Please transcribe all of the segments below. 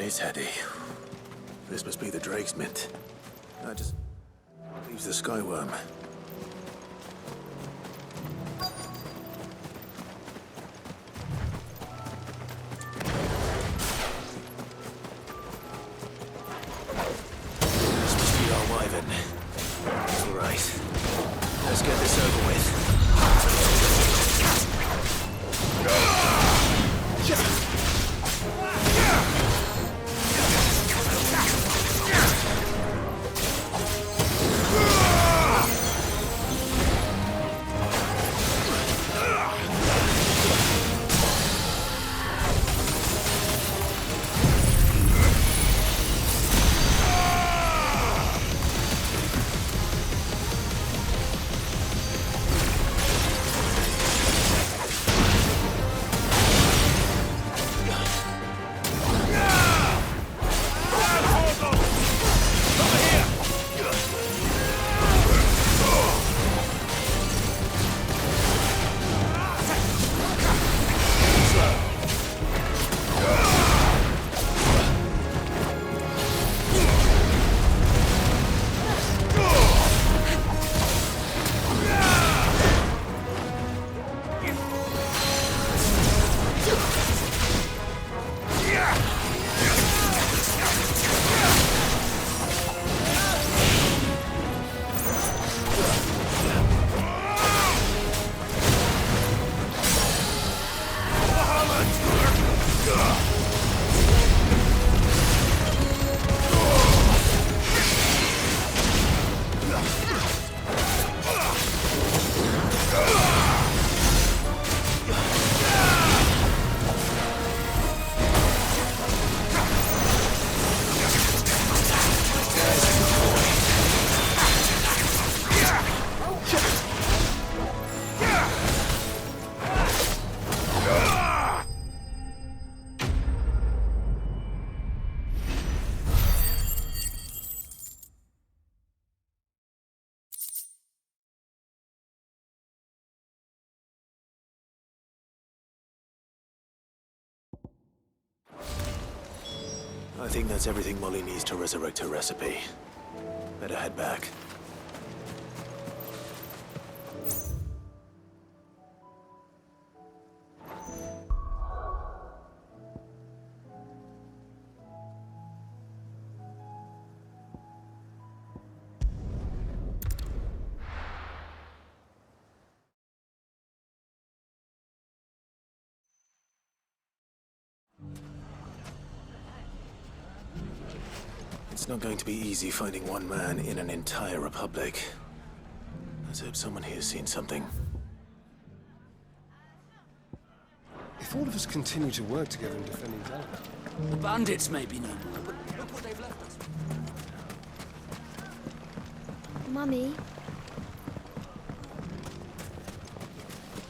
is heady. This must be the Drake's Mint. That just leaves the Skyworm. This must be our Wyvern. All right. Let's get this over with. I think that's everything Molly needs to resurrect her recipe. Better head back. It's not going to be easy finding one man in an entire republic. Let's hope someone here's seen something. If all of us continue to work together in defending Dallas... The bandits may be no more, but look what they've left us. Mummy.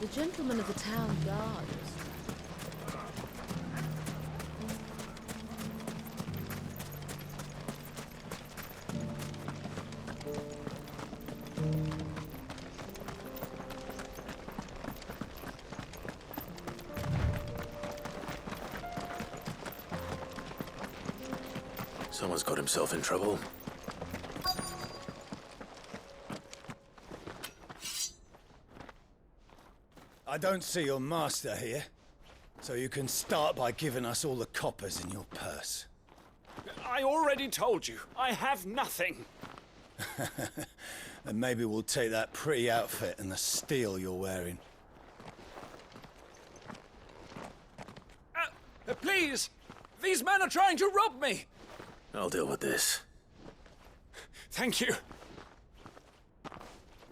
The gentleman of the town guard. Someone's got himself in trouble. I don't see your master here, so you can start by giving us all the coppers in your purse. I already told you, I have nothing. And maybe we'll take that pretty outfit and the steel you're wearing. Please! These men are trying to rob me! I'll deal with this. Thank you.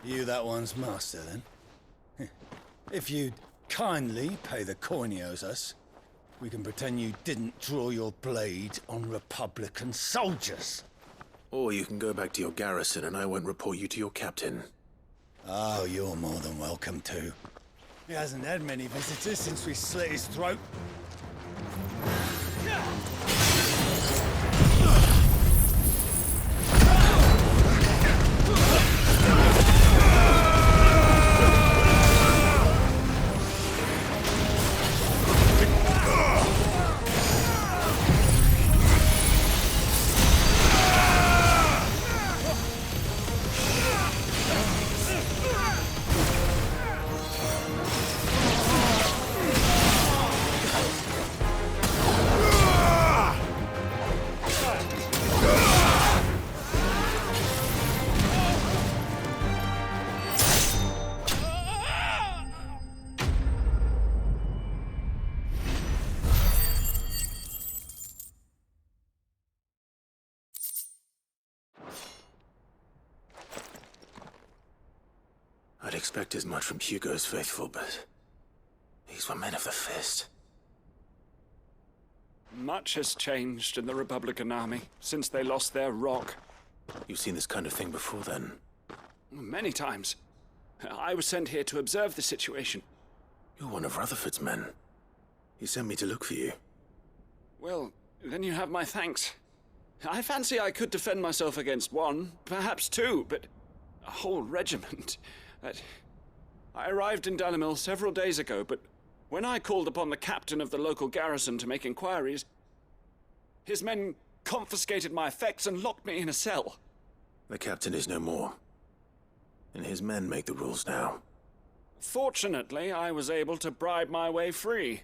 You that one's master, then? If you'd kindly pay the coin he owes us, we can pretend you didn't draw your blade on Republican soldiers. Or you can go back to your garrison and I won't report you to your captain. Oh, you're more than welcome to. He hasn't had many visitors since we slit his throat. I'd expect as much from Hugo's faithful, but these were men of the fist. Much has changed in the Republican army since they lost their rock. You've seen this kind of thing before, then? Many times. I was sent here to observe the situation. You're one of Rutherford's men. He sent me to look for you. Well, then you have my thanks. I fancy I could defend myself against one, perhaps two, but a whole regiment. I arrived in Dalimil several days ago, but when I called upon the captain of the local garrison to make inquiries, his men confiscated my effects and locked me in a cell. The captain is no more, and his men make the rules now. Fortunately, I was able to bribe my way free,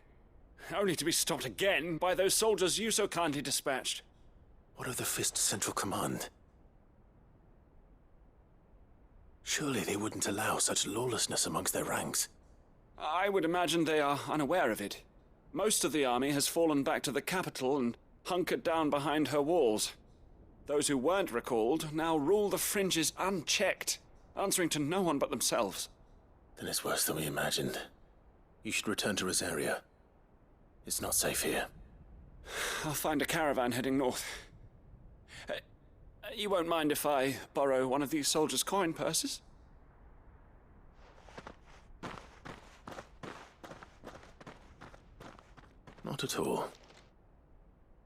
only to be stopped again by those soldiers you so kindly dispatched. What of the Fist's Central Command? Surely they wouldn't allow such lawlessness amongst their ranks. I would imagine they are unaware of it. Most of the army has fallen back to the capital and hunkered down behind her walls. Those who weren't recalled now rule the fringes unchecked, answering to no one but themselves. Then it's worse than we imagined. You should return to Rosaria. It's not safe here. I'll find a caravan heading north. You won't mind if I borrow one of these soldiers' coin purses? Not at all.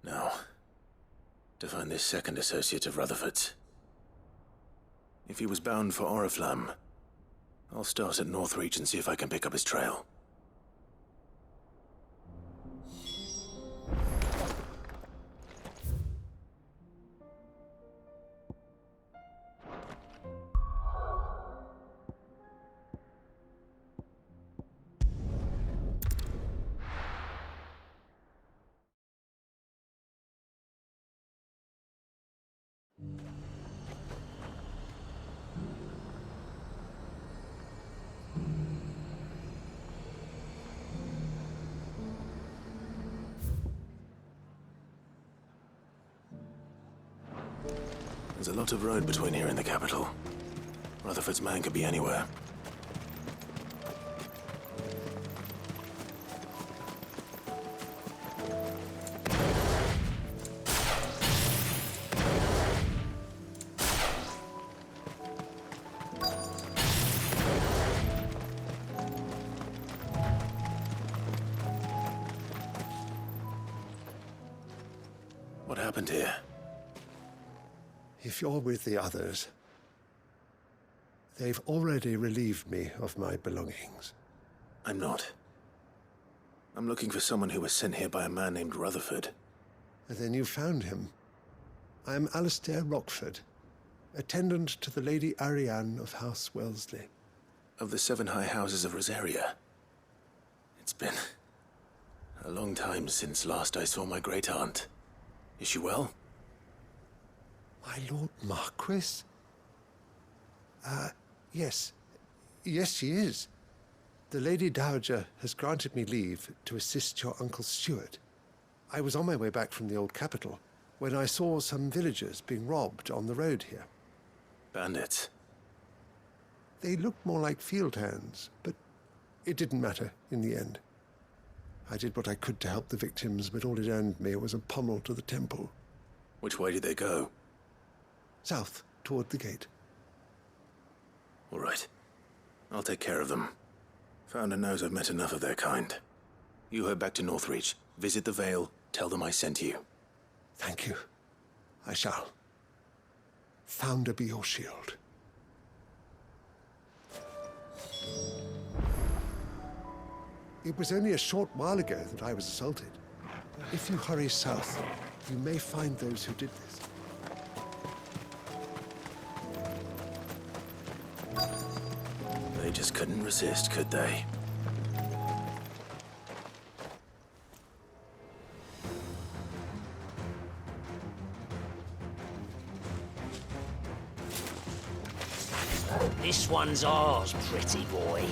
Now, to find this second associate of Rutherford's. If he was bound for Oriflamme, I'll start at Northreach and see if I can pick up his trail. There's a lot of road between here and the capital. Rutherford's man could be anywhere. What happened here? If you're with the others, they've already relieved me of my belongings. I'm not. I'm looking for someone who was sent here by a man named Rutherford. And then you found him. I am Alistair Rockford, attendant to the Lady Ariane of House Wellesley. Of the 7 high houses of Rosaria. It's been a long time since last I saw my great-aunt. Is she well? My Lord Marquis? Yes. Yes, she is. The Lady Dowager has granted me leave to assist your Uncle Stuart. I was on my way back from the old capital when I saw some villagers being robbed on the road here. Bandits? They looked more like field hands, but it didn't matter in the end. I did what I could to help the victims, but all it earned me was a pommel to the temple. Which way did they go? South, toward the gate. All right. I'll take care of them. Founder knows I've met enough of their kind. You head back to Northreach, visit the Vale, tell them I sent you. Thank you. I shall. Founder be your shield. It was only a short while ago that I was assaulted. If you hurry south, you may find those who did this. They just couldn't resist, could they? This one's ours, pretty boy.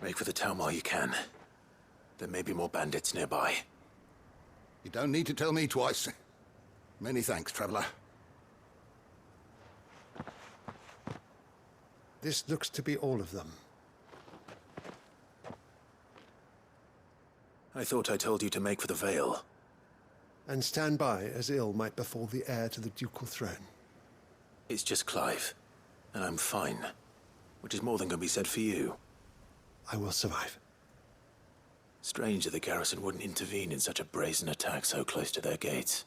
Make for the town while you can. There may be more bandits nearby. You don't need to tell me twice. Many thanks, traveler. This looks to be all of them. I thought I told you to make for the Vale. And stand by as ill might befall the heir to the ducal throne. It's just Clive, and I'm fine. Which is more than can be said for you. I will survive. Strange that the garrison wouldn't intervene in such a brazen attack so close to their gates.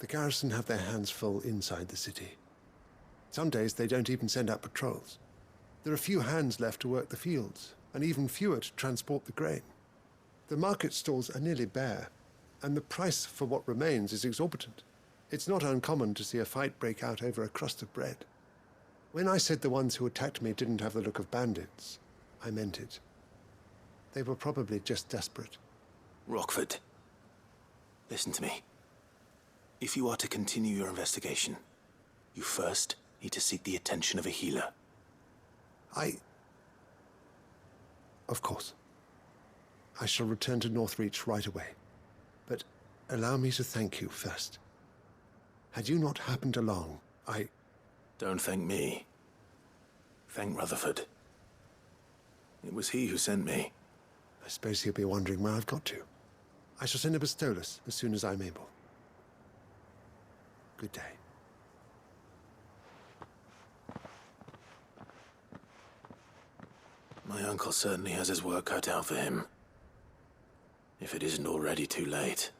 The garrison have their hands full inside the city. Some days they don't even send out patrols. There are few hands left to work the fields, and even fewer to transport the grain. The market stalls are nearly bare, and the price for what remains is exorbitant. It's not uncommon to see a fight break out over a crust of bread. When I said the ones who attacked me didn't have the look of bandits, I meant it. They were probably just desperate. Rockford, listen to me. If you are to continue your investigation, you first need to seek the attention of a healer. Of course. I shall return to Northreach right away. But allow me to thank you first. Had you not happened along, Don't thank me. Thank Rutherford. It was he who sent me. I suppose he'll be wondering where I've got to. I shall send a Bastolus as soon as I'm able. Good day. My uncle certainly has his work cut out for him. If it isn't already too late.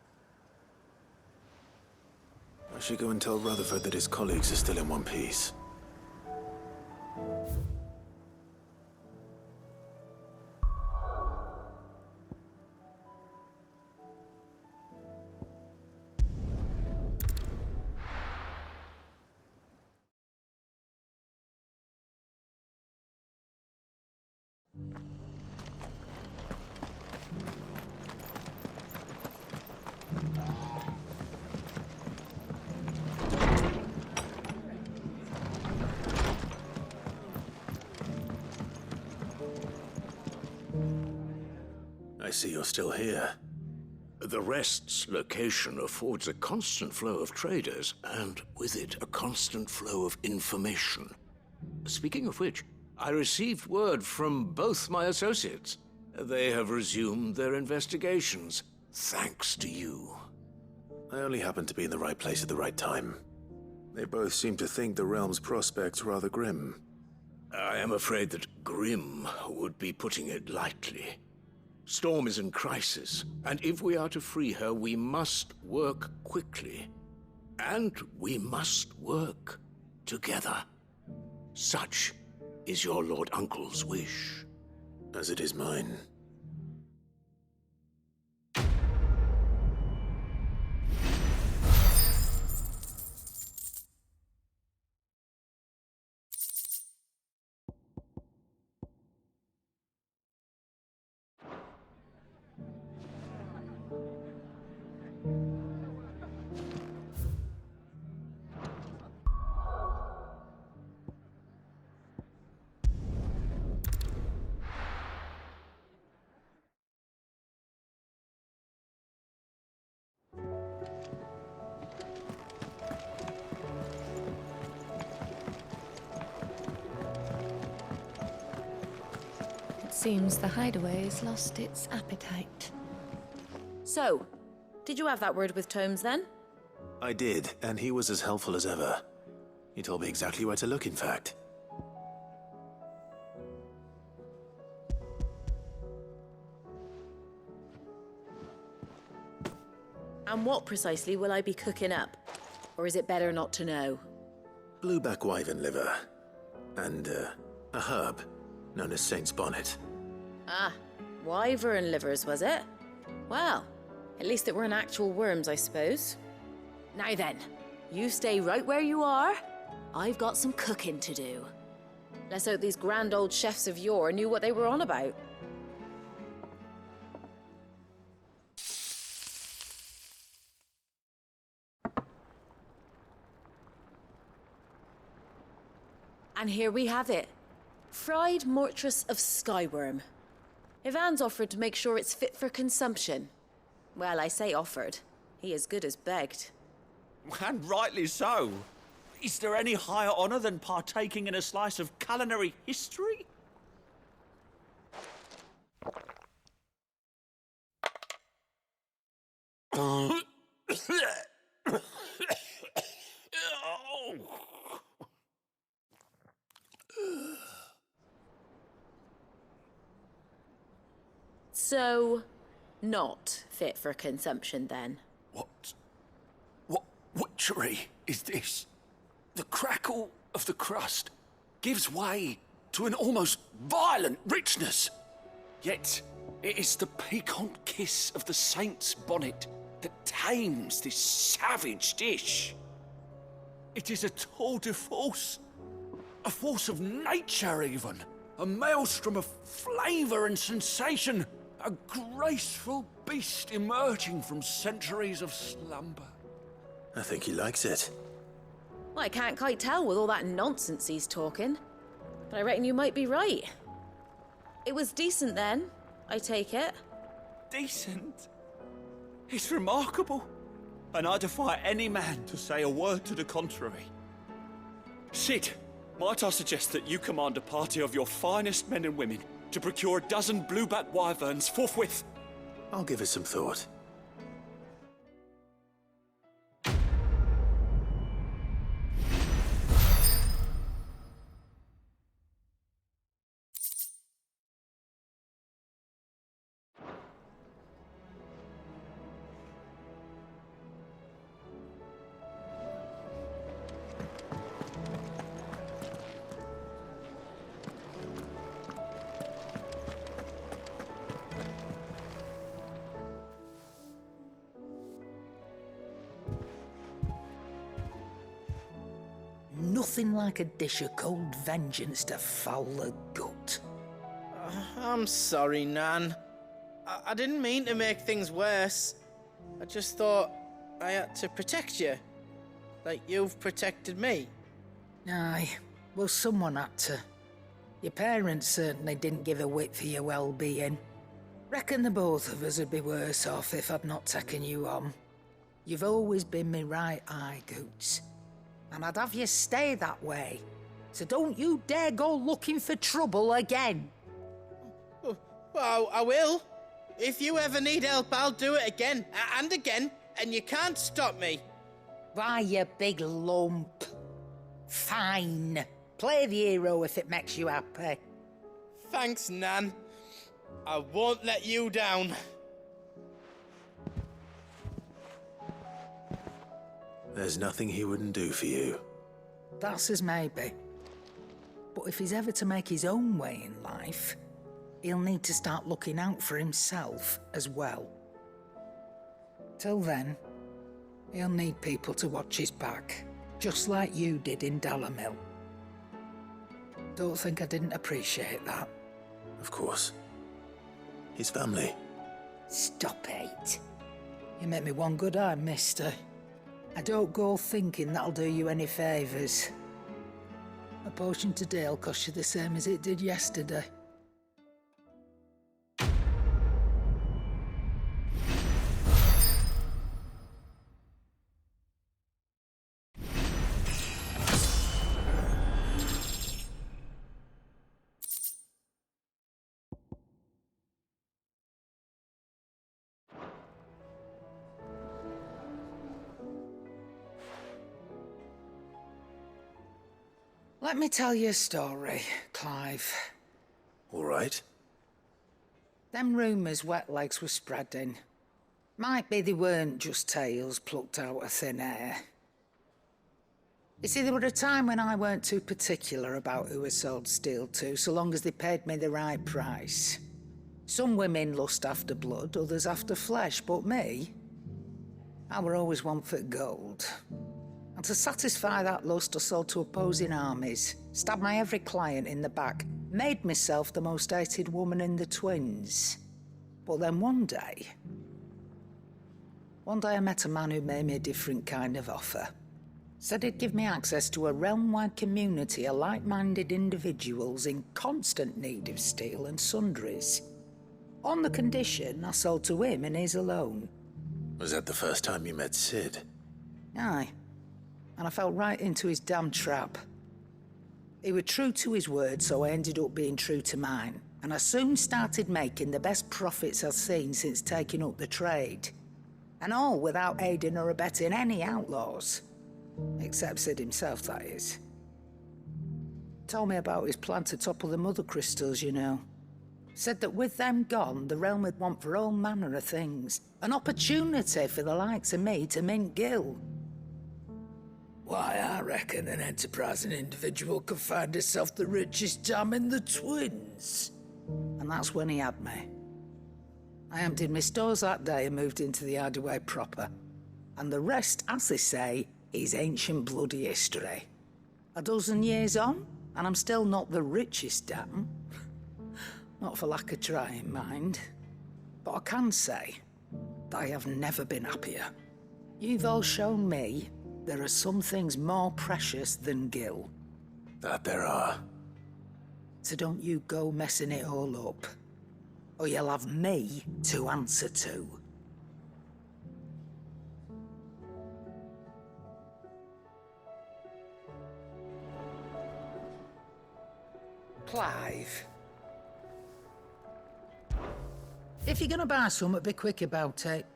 I should go and tell Rutherford that his colleagues are still in one piece. I see you're still here. The Rest's location affords a constant flow of traders, and with it, a constant flow of information. Speaking of which, I received word from both my associates. They have resumed their investigations, thanks to you. I only happened to be in the right place at the right time. They both seem to think the realm's prospects rather grim. I am afraid that grim would be putting it lightly. Storm is in crisis, and if we are to free her, we must work quickly. And we must work together. Such is your Lord Uncle's wish. As it is mine. Seems the hideaway has lost its appetite. So, did you have that word with Tomes then? I did, and he was as helpful as ever. He told me exactly where to look, in fact. And what precisely will I be cooking up? Or is it better not to know? Blueback wyvern liver. And, a herb known as Saint's Bonnet. Ah, wyvern livers, was it? Well, at least it weren't actual worms, I suppose. Now then, you stay right where you are. I've got some cooking to do. Let's hope these grand old chefs of yore knew what they were on about. And here we have it. Fried mortress of skyworm. Ivan's offered to make sure it's fit for consumption. Well, I say offered. He as good as begged. And rightly so. Is there any higher honor than partaking in a slice of culinary history? So, not fit for consumption then? What witchery is this? The crackle of the crust gives way to an almost violent richness. Yet, it is the piquant kiss of the saint's bonnet that tames this savage dish. It is a tour de force, a force of nature even, a maelstrom of flavour and sensation, a graceful beast emerging from centuries of slumber. I think he likes it. Well, I can't quite tell with all that nonsense he's talking. But I reckon you might be right. It was decent then, I take it. Decent? It's remarkable. And I defy any man to say a word to the contrary. Sid, might I suggest that you command a party of your finest men and women to procure a dozen blueback wyverns forthwith? I'll give it some thought. Nothing like a dish of cold vengeance to foul the gut. I'm sorry, Nan. I didn't mean to make things worse. I just thought I had to protect you. Like you've protected me. Aye, well, someone had to. Your parents certainly didn't give a whit for your well-being. Reckon the both of us would be worse off if I'd not taken you on. You've always been me right eye, Goots. And I'd have you stay that way. So don't you dare go looking for trouble again. Well, I will. If you ever need help, I'll do it again and again, and you can't stop me. Why, you big lump. Fine. Play the hero if it makes you happy. Thanks, Nan. I won't let you down. There's nothing he wouldn't do for you. That's as maybe. But if he's ever to make his own way in life, he'll need to start looking out for himself as well. Till then, he'll need people to watch his back, just like you did in Dalamil. Don't think I didn't appreciate that. Of course. His family. Stop it. You make me one good eye, mister. I don't go thinking that'll do you any favours. A potion today'll cost you the same as it did yesterday. Let me tell you a story, Clive. All right. Them rumours Wetlegs were spreading. Might be they weren't just tales plucked out of thin air. You see, there were a time when I weren't too particular about who I sold steel to, so long as they paid me the right price. Some women lust after blood, others after flesh, but me, I were always one for gold. And to satisfy that lust, I sold to opposing armies, stabbed my every client in the back, made myself the most hated woman in the twins. But then one day I met a man who made me a different kind of offer. Said he'd give me access to a realm-wide community of like-minded individuals in constant need of steel and sundries. On the condition I sold to him and his alone. Was that the first time you met Sid? Aye. And I fell right into his damn trap. He was true to his word, so I ended up being true to mine. And I soon started making the best profits I've seen since taking up the trade. And all without aiding or abetting any outlaws. Except Sid himself, that is. Told me about his plan to topple the mother crystals, you know. Said that with them gone, the realm would want for all manner of things. An opportunity for the likes of me to mint gil. Why, I reckon an enterprising individual could find himself the richest dam in the Twins. And that's when he had me. I emptied my stores that day and moved into the hideaway proper. And the rest, as they say, is ancient bloody history. A dozen years on, and I'm still not the richest dam. Not for lack of trying, mind. But I can say that I have never been happier. You've all shown me there are some things more precious than gil. That there are. So don't you go messing it all up, or you'll have me to answer to. Clive. If you're gonna buy something, be quick about it.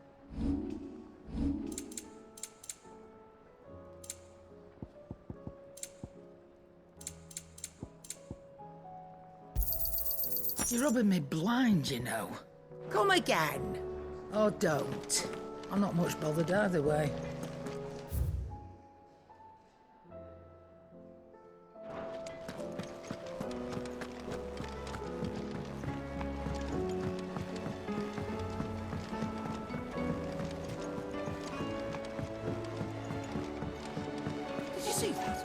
You're rubbing me blind, you know. Come again. Or don't. I'm not much bothered either way. Did you see that?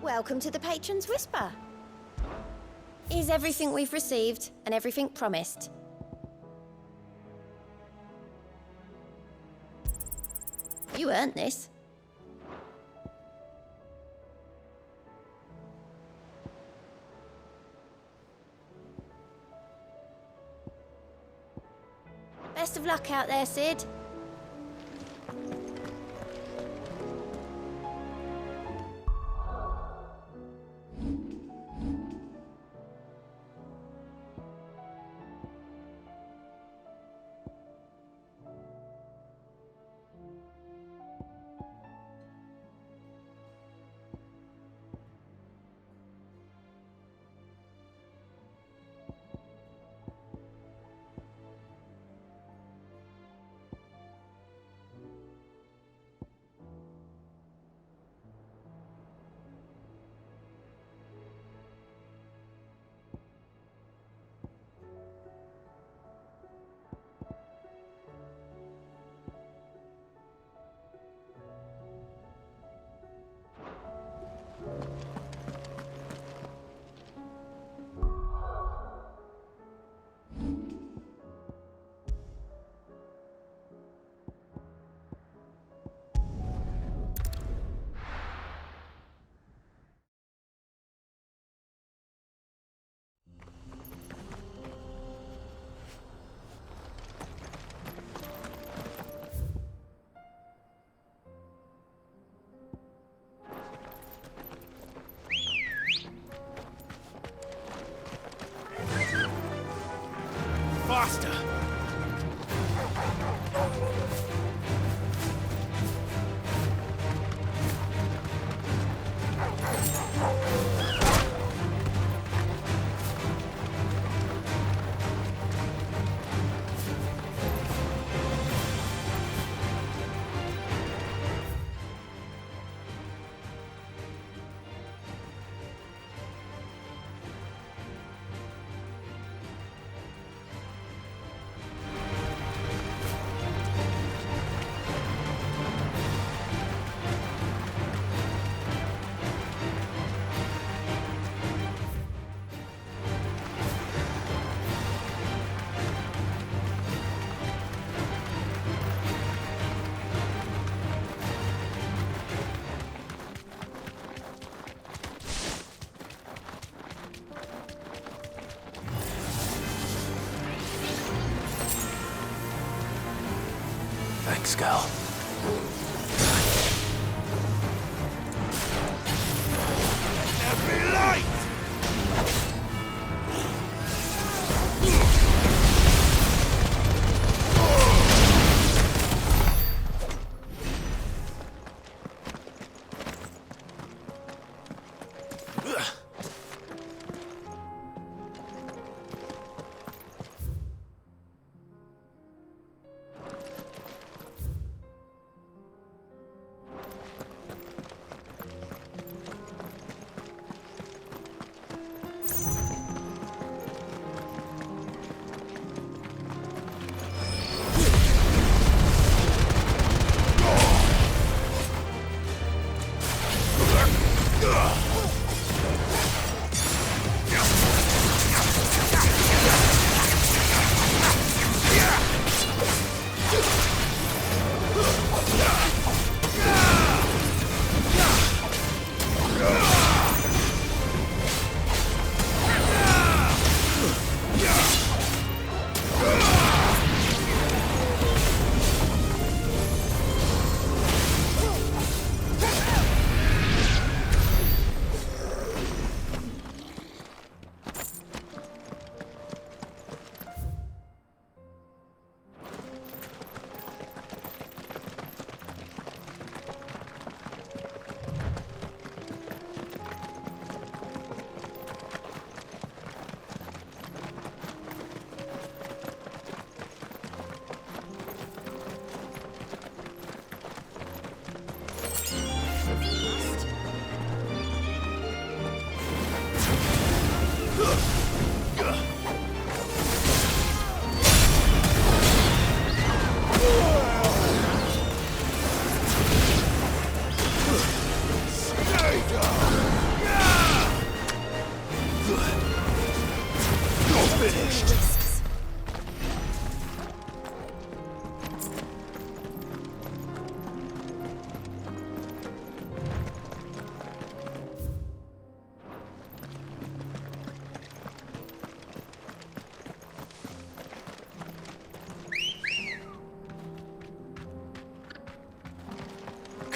Welcome to the Patron's Whisper. Is everything we've received and everything promised? You earned this. Best of luck out there, Sid. Thanks, Gal. Every light!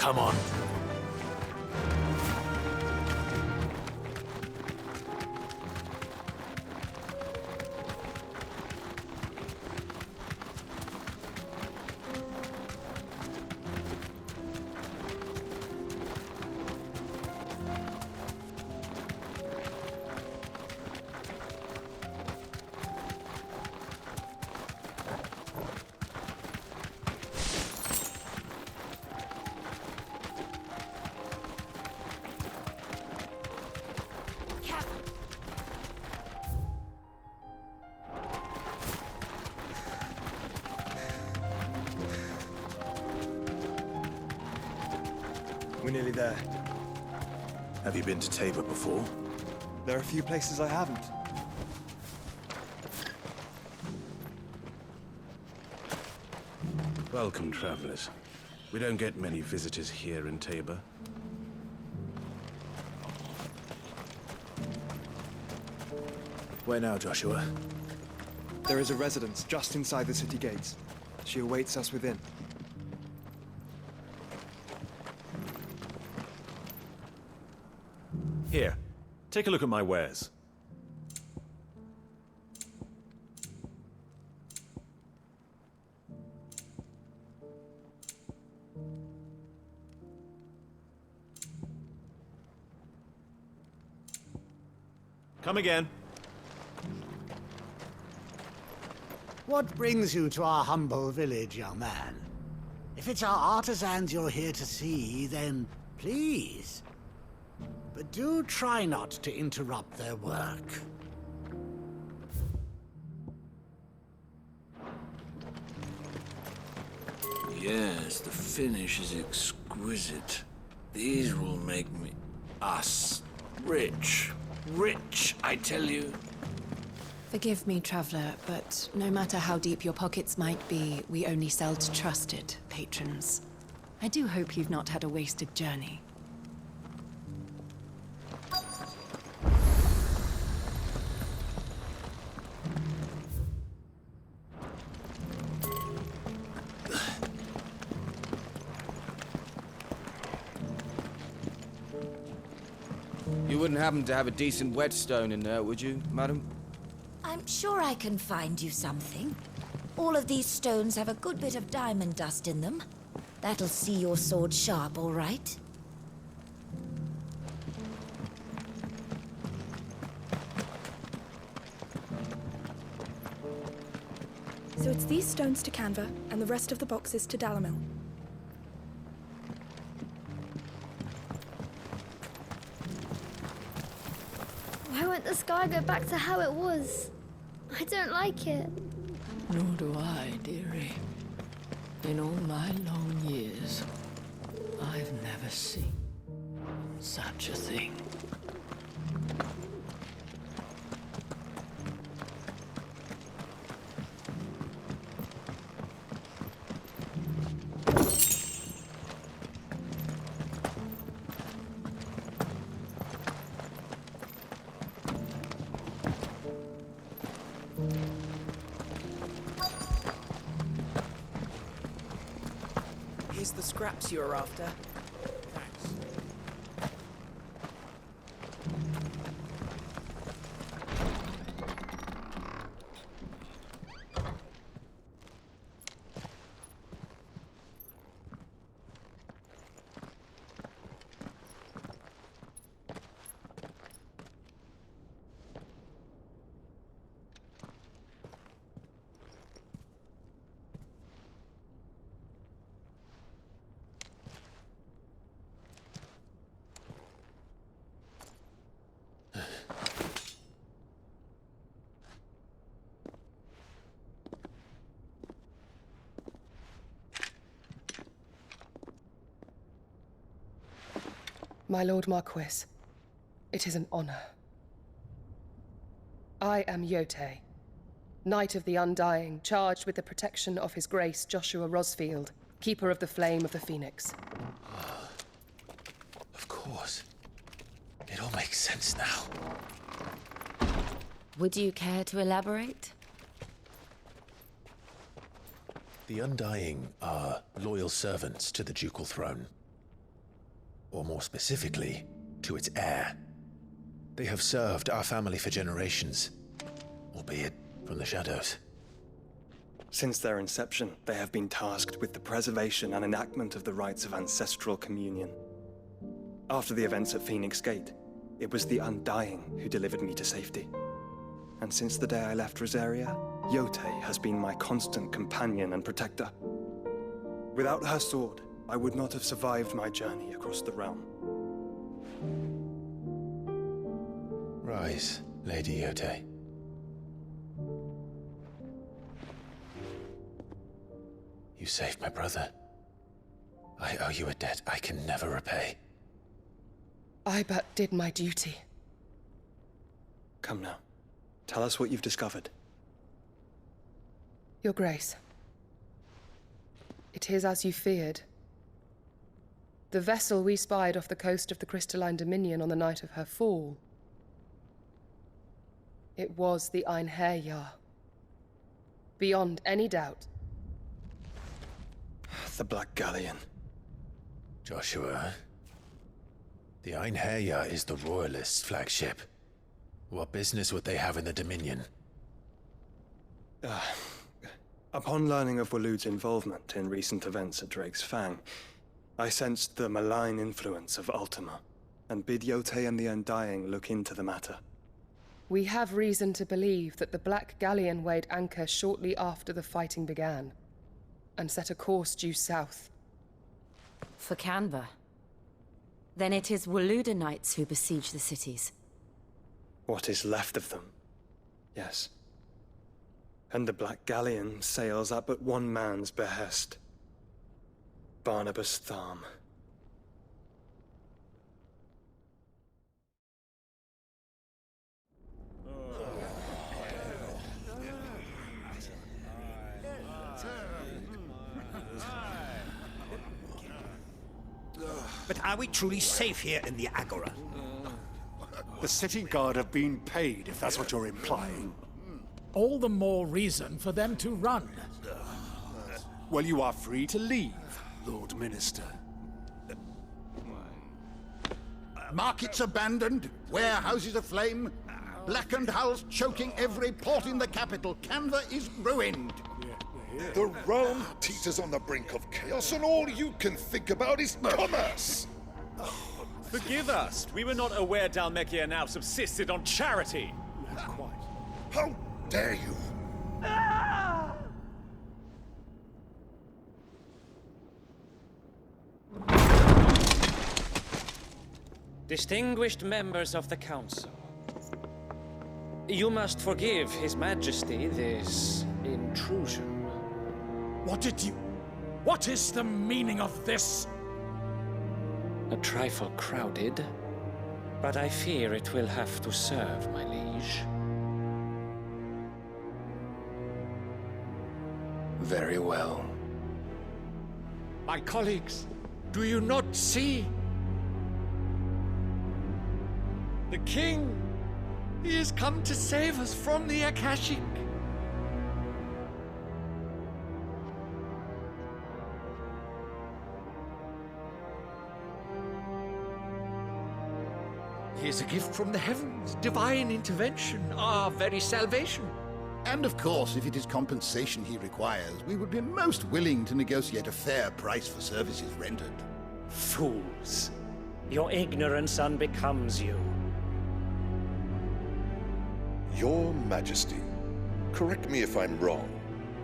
Come on. We're nearly there. Have you been to Tabor before? There are a few places I haven't. Welcome, travelers. We don't get many visitors here in Tabor. Where now, Joshua? There is a residence just inside the city gates. She awaits us within. Here, take a look at my wares. Come again. What brings you to our humble village, young man? If it's our artisans you're here to see, then please. But do try not to interrupt their work. Yes, the finish is exquisite. These will make us rich. Rich, I tell you. Forgive me, traveler, but no matter how deep your pockets might be, we only sell to trusted patrons. I do hope you've not had a wasted journey. wouldn't happen to have a decent whetstone in there, would you, madam? I'm sure I can find you something. All of these stones have a good bit of diamond dust in them. That'll see your sword sharp, all right? So it's these stones to Canva, and the rest of the boxes to Dalamil. Why won't the sky go back to how it was? I don't like it. Nor do I, dearie. In all my long years, I've never seen such a thing. Here's the scraps you were after. My Lord Marquis, it is an honor. I am Yote, Knight of the Undying, charged with the protection of His Grace Joshua Rosfield, Keeper of the Flame of the Phoenix. Of course. It all makes sense now. Would you care to elaborate? The Undying are loyal servants to the ducal throne. Or more specifically, to its heir. They have served our family for generations, albeit from the shadows. Since their inception, they have been tasked with the preservation and enactment of the rites of ancestral communion. After the events at Phoenix Gate, it was the Undying who delivered me to safety. And since the day I left Rosaria, Yote has been my constant companion and protector. Without her sword, I would not have survived my journey across the realm. Rise, Lady Yote. You saved my brother. I owe you a debt I can never repay. I but did my duty. Come now. Tell us what you've discovered. Your Grace. It is as you feared. The vessel we spied off the coast of the Crystalline Dominion on the night of her fall. It was the Einherjar. Beyond any doubt. The Black Galleon. Joshua, the Einherjar is the Royalists' flagship. What business would they have in the Dominion? Upon learning of Waloed's involvement in recent events at Drake's Fang, I sensed the malign influence of Ultima, and bid Yote and the Undying look into the matter. We have reason to believe that the Black Galleon weighed anchor shortly after the fighting began, and set a course due south. For Canva. Then it is Waloed Knights who besiege the cities. What is left of them, yes. And the Black Galleon sails at but one man's behest. Barnabas Tharm. But are we truly safe here in the Agora? The city guard have been paid, if that's what you're implying. All the more reason for them to run. Well, you are free to leave, Lord Minister. Markets abandoned, warehouses aflame, blackened hulls choking every port in the capital. Canva is ruined. The realm teeters on the brink of chaos, and all you can think about is commerce! Forgive us. We were not aware Dhalmekia now subsisted on charity. How dare you! Distinguished members of the Council, you must forgive His Majesty this intrusion. What is the meaning of this? A trifle crowded, but I fear it will have to serve, my liege. Very well. My colleagues, do you not see? The king! He has come to save us from the Akashic! He is a gift from the heavens, divine intervention, our very salvation. And of course, if it is compensation he requires, we would be most willing to negotiate a fair price for services rendered. Fools! Your ignorance unbecomes you. Your Majesty, correct me if I'm wrong,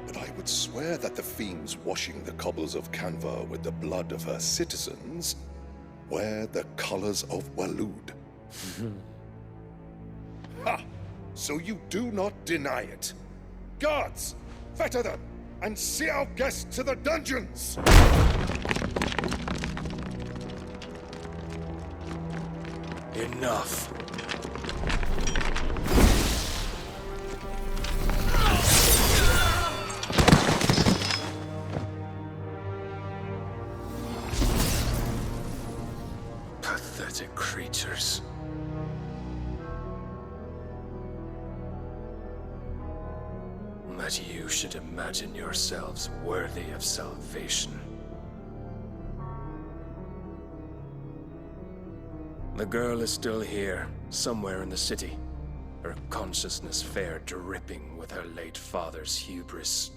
but I would swear that the fiends washing the cobbles of Canva with the blood of her citizens wear the colors of Waloed. Ha! So you do not deny it. Guards, fetter them, and see our guests to the dungeons! Enough. Pathetic creatures. That you should imagine yourselves worthy of salvation. The girl is still here, somewhere in the city, her consciousness fair dripping with her late father's hubris.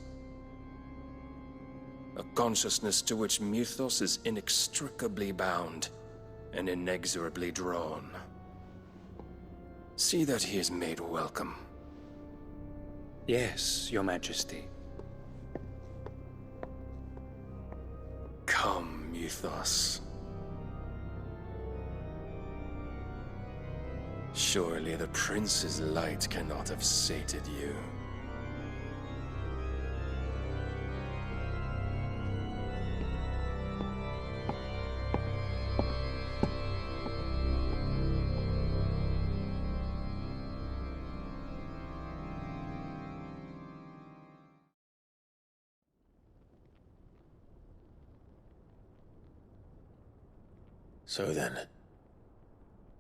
A consciousness to which Mythos is inextricably bound and inexorably drawn. See that he is made welcome. Yes, Your Majesty. Come, Mythos. Surely the prince's light cannot have sated you. So then,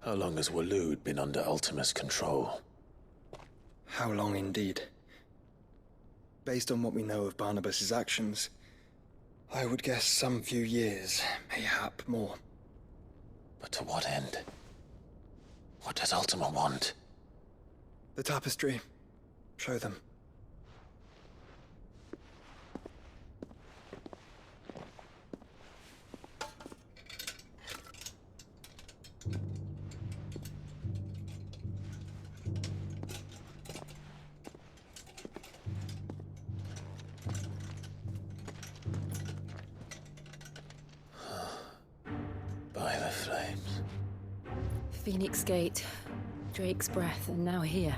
how long has Waloed been under Ultima's control? How long indeed? Based on what we know of Barnabas's actions, I would guess some few years, mayhap more. But to what end? What does Ultima want? The tapestry. Show them. By the flames. Phoenix Gate, Drake's Breath, and now here.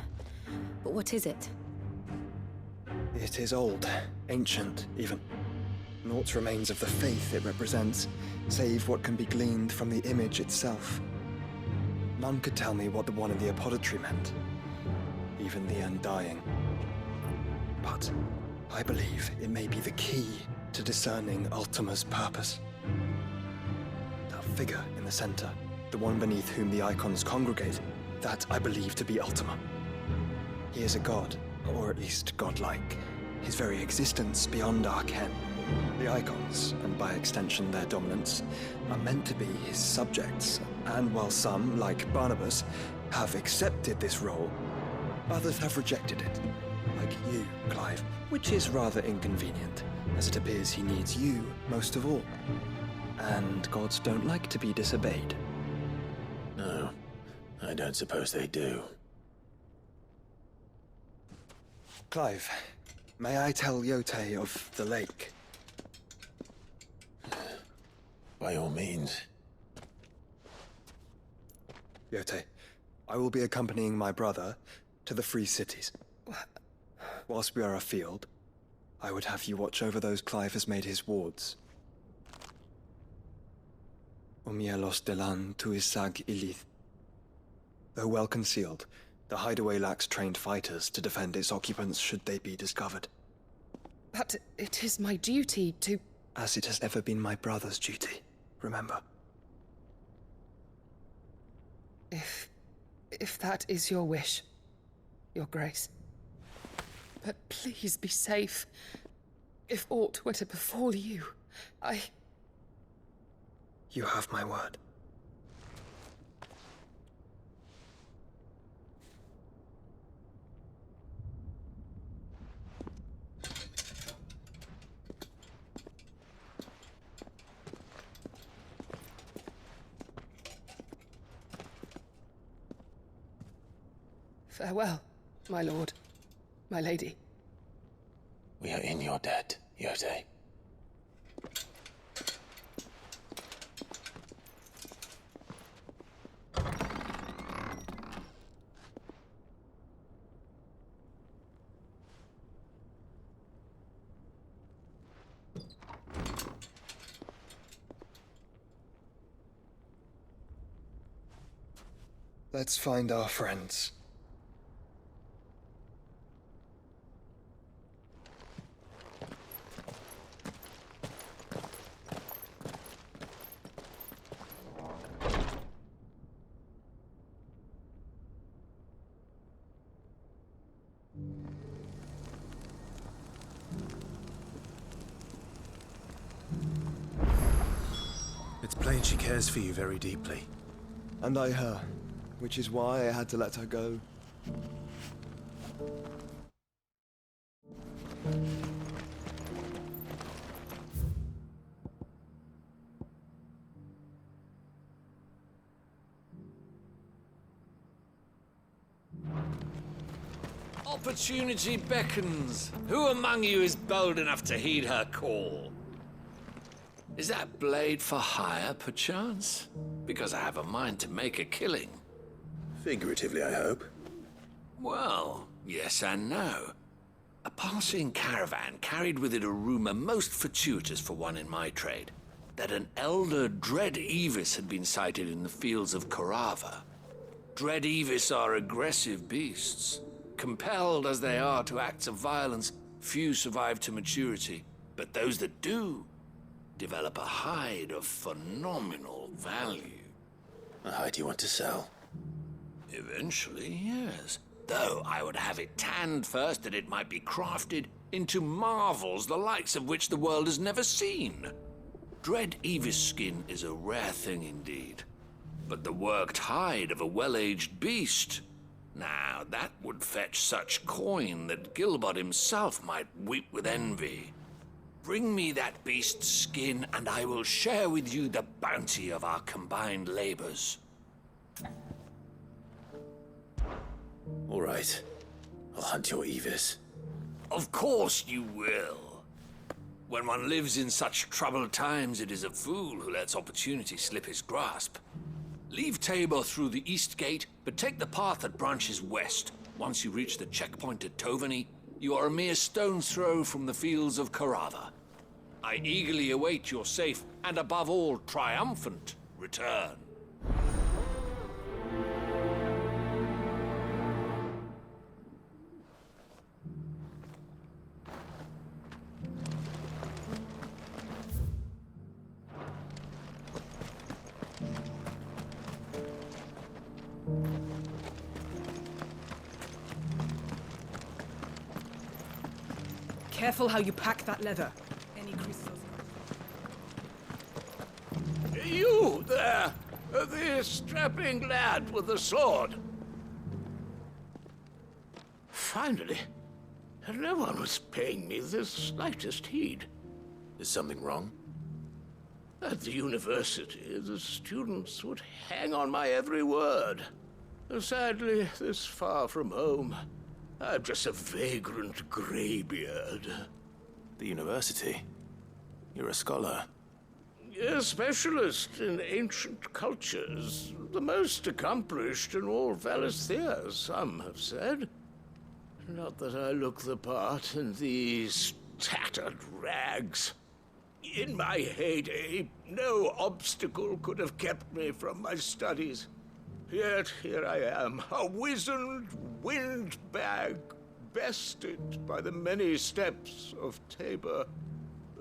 But what is it? It is old, ancient, even. Naught remains of the faith it represents, save what can be gleaned from the image itself. None could tell me what the one in the apothecary meant, even the Undying. But I believe it may be the key to discerning Ultima's purpose. That figure in the center, the one beneath whom the icons congregate, that I believe to be Ultima. He is a god, or at least godlike, his very existence beyond our ken. The icons, and by extension their dominants, are meant to be his subjects, and while some, like Barnabas, have accepted this role, others have rejected it, like you, Clive, which is rather inconvenient, as it appears he needs you most of all. And gods don't like to be disobeyed. No, I don't suppose they do. Clive, may I tell Yote of the lake? By all means. Yote, I will be accompanying my brother to the Free Cities. Whilst we are afield, I would have you watch over those Clive has made his wards. Omielos delan tuisag ilith. Though well concealed, the hideaway lacks trained fighters to defend its occupants should they be discovered. But it is my duty to... As it has ever been my brother's duty, remember. If that is your wish, Your Grace. But please be safe. If aught were to befall you, You have my word. Farewell, my lord, my lady. We are in your debt, Yote. Let's find our friends. It's plain she cares for you very deeply. And I her, which is why I had to let her go. Opportunity beckons. Who among you is bold enough to heed her call? Is that blade for hire, perchance? Because I have a mind to make a killing. Figuratively, I hope. Well, yes and no. A passing caravan carried with it a rumor most fortuitous for one in my trade, that an elder Dread Evis had been sighted in the fields of Corava. Dread Evis are aggressive beasts. Compelled as they are to acts of violence, few survive to maturity, but those that do develop a hide of phenomenal value. A hide you want to sell? Eventually, yes. Though I would have it tanned first that it might be crafted into marvels the likes of which the world has never seen. Dread Evis skin is a rare thing indeed. But the worked hide of a well-aged beast, now that would fetch such coin that Gilbert himself might weep with envy. Bring me that beast's skin, and I will share with you the bounty of our combined labors. All right. I'll hunt your Evis. Of course you will. When one lives in such troubled times, it is a fool who lets opportunity slip his grasp. Leave Tabor through the east gate, but take the path that branches west. Once you reach the checkpoint at Tovany, you are a mere stone's throw from the fields of Corava. I eagerly await your safe, and above all, triumphant return. Careful how you pack that leather. Any creases this strapping lad with the sword. Finally, no one was paying me the slightest heed. Is something wrong? At the university, the students would hang on my every word. Sadly, this far from home, I'm just a vagrant greybeard. The university? You're a scholar. A specialist in ancient cultures. The most accomplished in all Valisthea, some have said. Not that I look the part in these tattered rags. In my heyday, no obstacle could have kept me from my studies. Yet here I am, a wizened windbag, bested by the many steps of Tabor.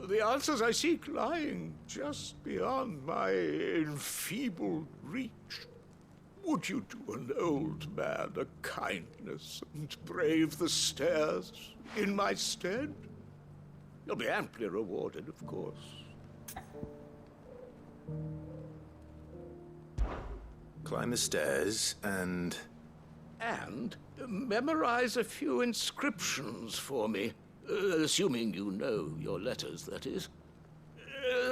The answers I seek lying just beyond my enfeebled reach. Would you do an old man a kindness and brave the stairs in my stead? You'll be amply rewarded, of course. Climb the stairs and memorize a few inscriptions for me. Assuming you know your letters, that is.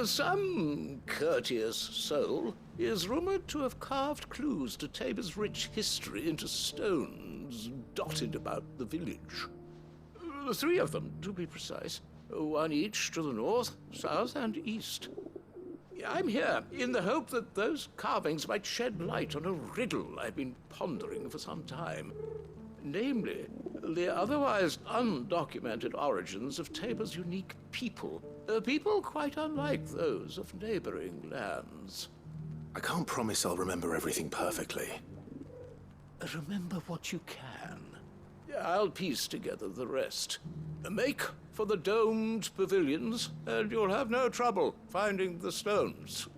Some courteous soul is rumored to have carved clues to Tabor's rich history into stones dotted about the village. 3 of them, to be precise. 1 each to the north, south, and east. I'm here in the hope that those carvings might shed light on a riddle I've been pondering for some time. Namely, the otherwise undocumented origins of Tabor's unique people. People quite unlike those of neighboring lands. I can't promise I'll remember everything perfectly. Remember what you can. I'll piece together the rest. Make for the domed pavilions, and you'll have no trouble finding the stones.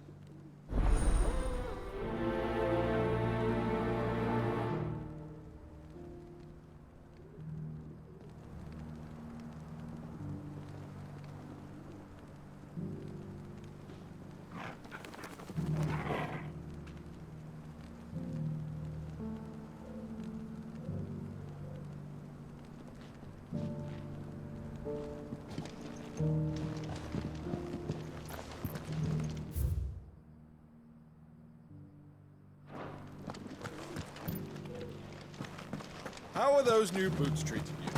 How are those new boots treating you?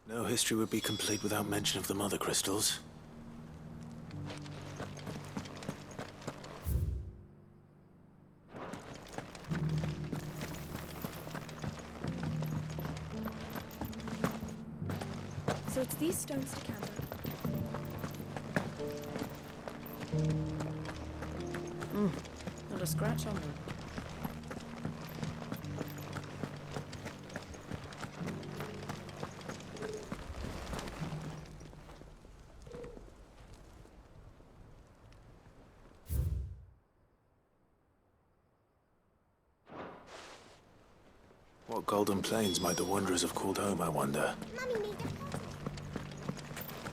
No history would be complete without mention of the mother crystals. So it's these stones to Canva. Not a scratch on them. What golden plains might the wanderers have called home, I wonder?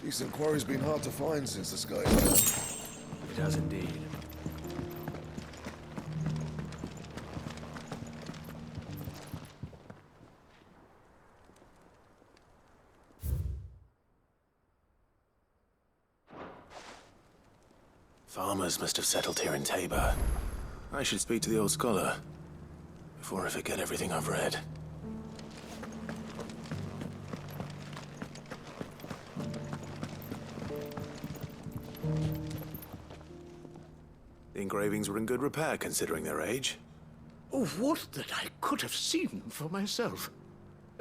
Decent quarry's been hard to find since the sky. It has indeed. Farmers must have settled here in Tabor. I should speak to the old scholar before I forget everything I've read. The engravings were in good repair considering their age. Oh, would that I could have seen for myself.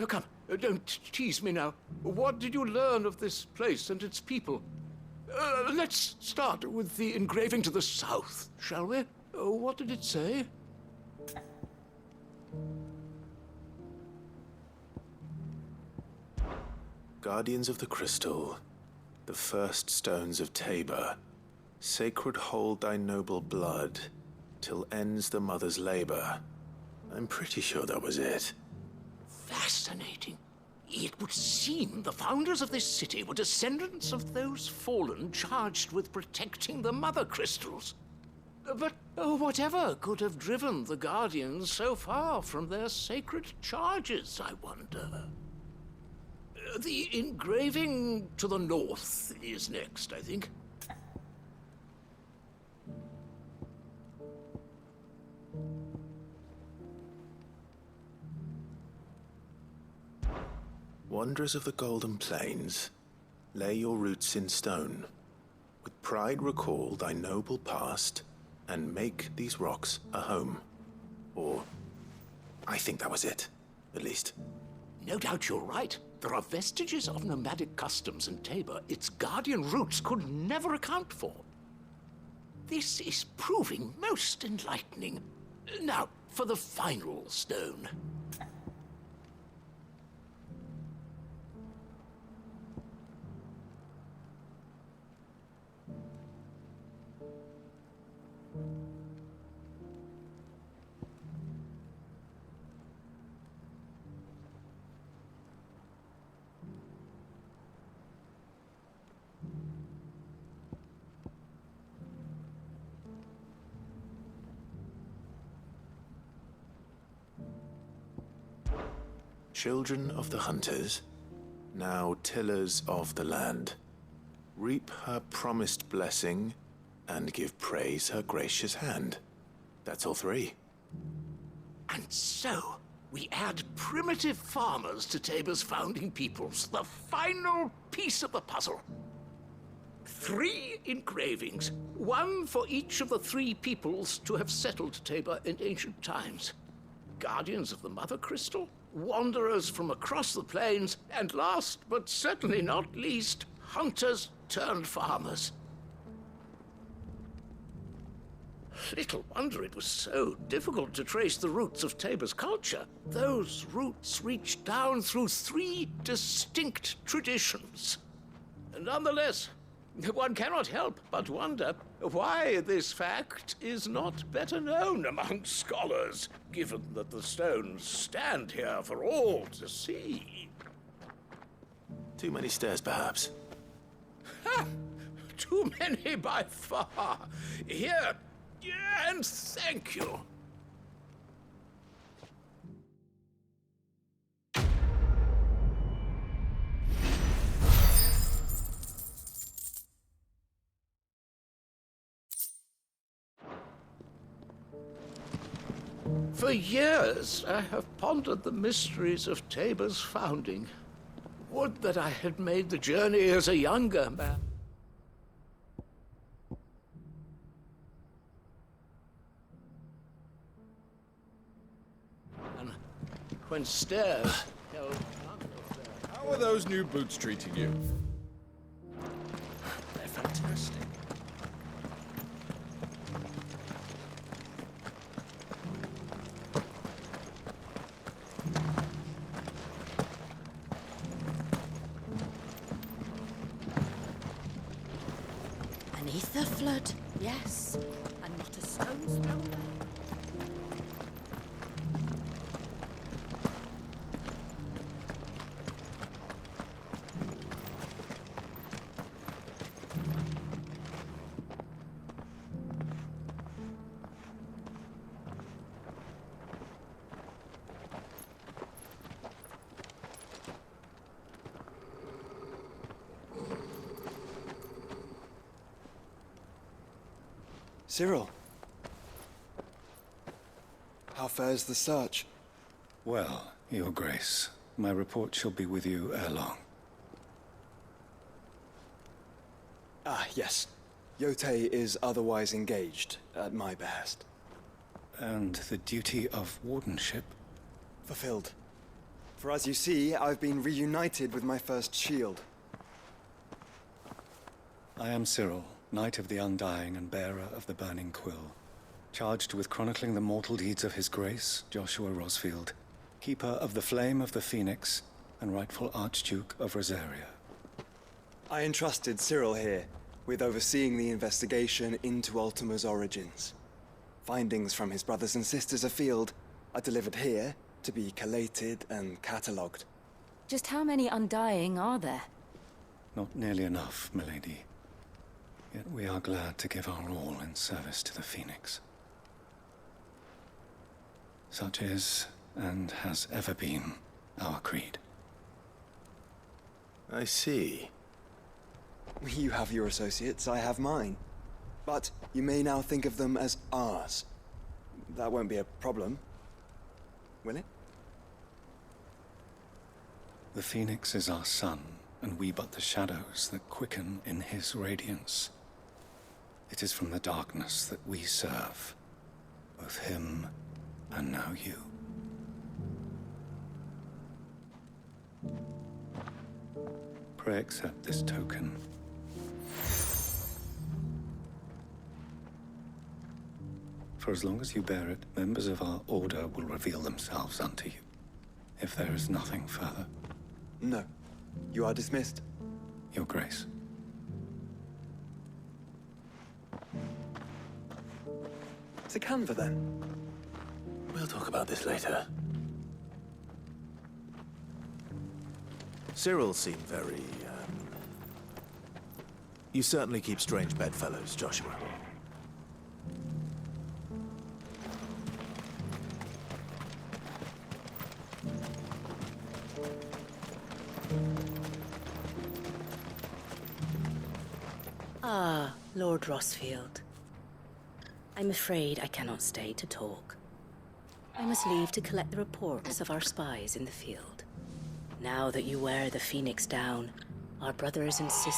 Come, don't tease me now. What did you learn of this place and its people? Let's start with the engraving to the south, shall we? What did it say? Guardians of the Crystal, the first stones of Tabor, Sacred hold thy noble blood, till ends the mother's labor. I'm pretty sure that was it. Fascinating. It would seem the founders of this city were descendants of those fallen charged with protecting the mother crystals. But whatever could have driven the Guardians so far from their sacred charges, I wonder? The engraving to the north is next, I think. Wanderers of the Golden Plains, lay your roots in stone. With pride recall thy noble past, and make these rocks a home. Or, I think that was it, at least. No doubt you're right. There are vestiges of nomadic customs in Tabor its guardian roots could never account for. This is proving most enlightening. Now, for the final stone. Children of the hunters, now tillers of the land, reap her promised blessing and give praise her gracious hand. That's all three. And so, we add primitive farmers to Tabor's founding peoples, the final piece of the puzzle. 3 engravings, one for each of the 3 peoples to have settled Tabor in ancient times. Guardians of the Mother Crystal, wanderers from across the plains, and last but certainly not least, hunters turned farmers. Little wonder it was so difficult to trace the roots of Tabor's culture. Those roots reached down through 3 distinct traditions. Nonetheless, one cannot help but wonder why this fact is not better known among scholars, given that the stones stand here for all to see. Too many stairs, perhaps. Ha! Too many by far. Here, and thank you. For years, I have pondered the mysteries of Tabor's founding. Would that I had made the journey as a younger man. And when stairs held... How are those new boots treating you? They're fantastic. Beneath the flood, yes, and not a stone's throw away. Cyril. How fares the search? Well, Your Grace, my report shall be with you ere long. Ah, yes. Yotei is otherwise engaged, at my behest. And the duty of wardenship? Fulfilled. For as you see, I've been reunited with my first shield. I am Cyril, Knight of the Undying and bearer of the Burning Quill, charged with chronicling the mortal deeds of His Grace, Joshua Rosfield, Keeper of the Flame of the Phoenix, and rightful Archduke of Rosaria. I entrusted Cyril here with overseeing the investigation into Ultima's origins. Findings from his brothers and sisters afield are delivered here to be collated and catalogued. Just how many Undying are there? Not nearly enough, milady. Yet we are glad to give our all in service to the Phoenix. Such is, and has ever been, our creed. I see. You have your associates, I have mine. But you may now think of them as ours. That won't be a problem, will it? The Phoenix is our sun, and we but the shadows that quicken in his radiance. It is from the darkness that we serve, both him and now you. Pray accept this token. For as long as you bear it, members of our order will reveal themselves unto you. If there is nothing further. No. You are dismissed. Your Grace. To Canva, then? We'll talk about this later. Cyril seemed very, You certainly keep strange bedfellows, Joshua. Ah, Lord Rosfield. I'm afraid I cannot stay to talk. I must leave to collect the reports of our spies in the field. Now that you wear the Phoenix down, our brothers and sisters